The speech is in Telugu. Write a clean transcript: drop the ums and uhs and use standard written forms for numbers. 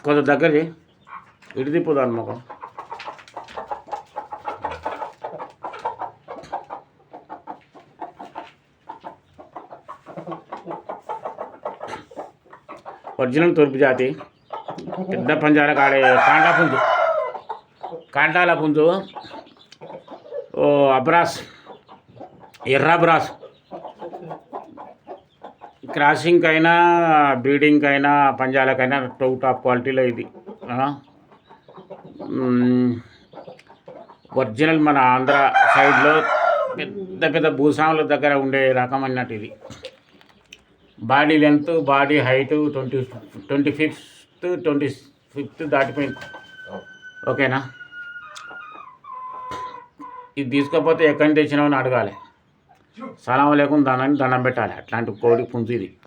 కొంత దగ్గర ఇటు తిప్పుదాను మొక్క. ఒరిజినల్ తూర్పు జాతి పెద్ద పంజాల కాడే కాంటాల పుంజు ఓ అబ్రాస్ ఎర్రాబ్రాస్ క్రాసింగ్ అయినా బ్రీడింగ్ అయినా పంజాలకైనా టాప్ క్వాలిటీలో ఇది ఒరిజినల్ మన ఆంధ్ర సైడ్లో పెద్ద పెద్ద భూస్వాముల దగ్గర ఉండే రకం అన్నట్టు ఇది. బాడీ లెంత్ బాడీ హైటు 25 దాటిపోయింది. ఓకేనా? ఇది తీసుకోకపోతే ఎక్కడి నుంచి తెచ్చినామని అడగాలి. సలాం అలైకుం దండం పెట్టాలి. అట్లాంటి కోడి పుంజు ఇది.